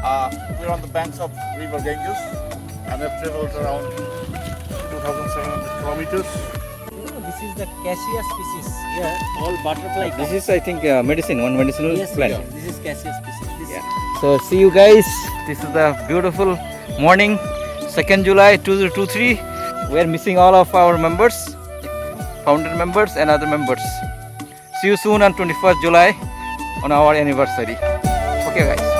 We're on the banks of River Ganges and have traveled around 2,700 kilometers. This is the cassia species. Here, all butterfly. This is, I think, medicine, one medicinal Yes, plant. yes, this is cassia species. This So see you guys. This is the beautiful morning, 2nd July 2023. We are missing all of our members, founder members and other members. See you soon on 21st July on our anniversary. Okay guys.